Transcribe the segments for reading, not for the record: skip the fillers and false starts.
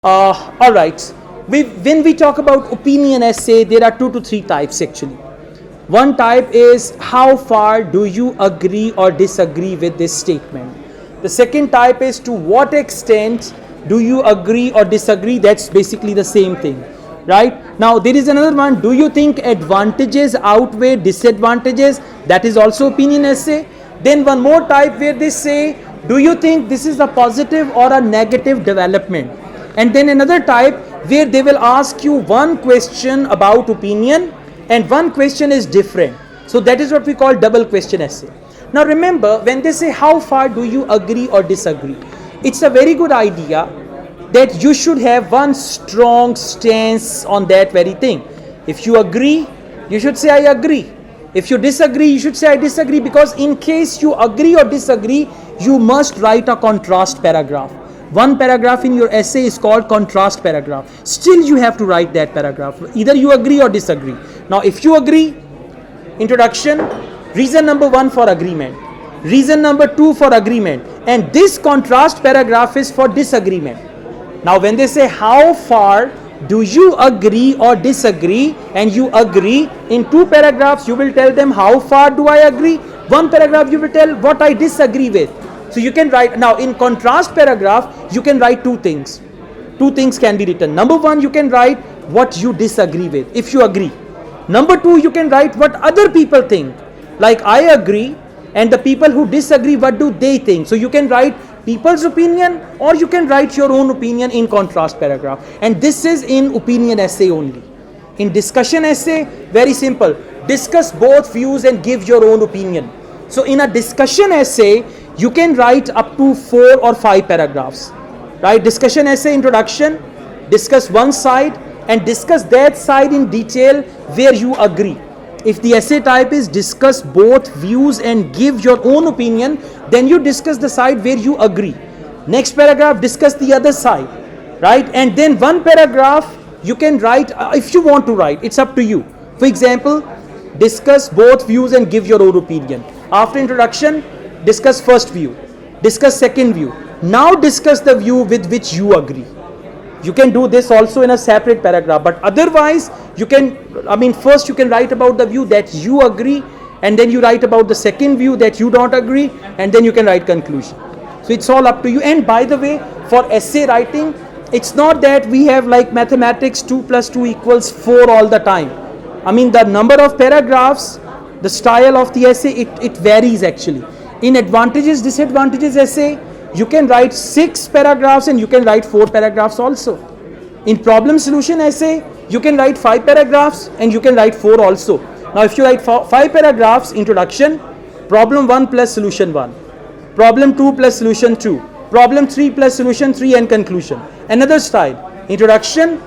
All right. When we talk about opinion essay, there are 2 to 3 types actually. One type is how far do you agree or disagree with this statement. The second type is to what extent do you agree or disagree. That's basically the same thing, right? Now there is another one. Do you think advantages outweigh disadvantages? That is also opinion essay. Then one more type where they say, do you think this is a positive or a negative development? And then another type where they will ask you one question about opinion and one question is different. So that is what we call double question essay. Now remember, when they say how far do you agree or disagree, it's a very good idea that you should have one strong stance on that very thing. If you agree, you should say I agree. If you disagree, you should say I disagree, because in case you agree or disagree, you must write a contrast paragraph. One paragraph in your essay is called contrast paragraph. Still you have to write that paragraph. Either you agree or disagree. Now if you agree, introduction, reason number 1 for agreement, reason number 2 for agreement, and this contrast paragraph is for disagreement. Now when they say how far do you agree or disagree, and you agree, in 2 paragraphs you will tell them how far do I agree, 1 paragraph you will tell what I disagree with. So you can write, now in contrast paragraph, you can write 2 things. 2 things can be written. Number 1, you can write what you disagree with, if you agree. Number 2, you can write what other people think. Like I agree, and the people who disagree, what do they think? So you can write people's opinion, or you can write your own opinion in contrast paragraph. And this is in opinion essay only. In discussion essay, very simple. Discuss both views and give your own opinion. So in a discussion essay, you can write up to 4 or 5 paragraphs, right? Discussion essay, introduction, discuss one side and discuss that side in detail where you agree. If the essay type is discuss both views and give your own opinion, then you discuss the side where you agree. Next paragraph, discuss the other side, right? And then 1 paragraph you can write, if you want to write, it's up to you. For example, discuss both views and give your own opinion. After introduction, discuss first view, discuss second view, now discuss the view with which you agree. You can do this also in a separate paragraph, but otherwise you can, first you can write about the view that you agree, and then you write about the second view that you don't agree, and then you can write conclusion. So it's all up to you. And by the way, for essay writing, it's not that we have like mathematics 2 plus 2 equals 4 all the time. The number of paragraphs, the style of the essay, it varies actually. In advantages, disadvantages essay, you can write 6 paragraphs and you can write 4 paragraphs also. In problem solution essay, you can write 5 paragraphs and you can write 4 also. Now if you write 5 paragraphs, introduction, problem 1 plus solution 1, problem 2 plus solution 2, problem 3 plus solution 3 and conclusion. Another style, introduction,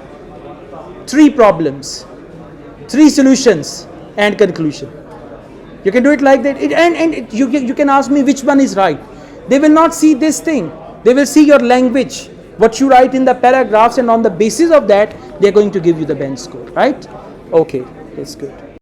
3 problems, 3 solutions and conclusion. You can do it like that, you can ask me which one is right. They will not see this thing. They will see your language, what you write in the paragraphs, and on the basis of that, they are going to give you the bench score, right? Okay, that's good.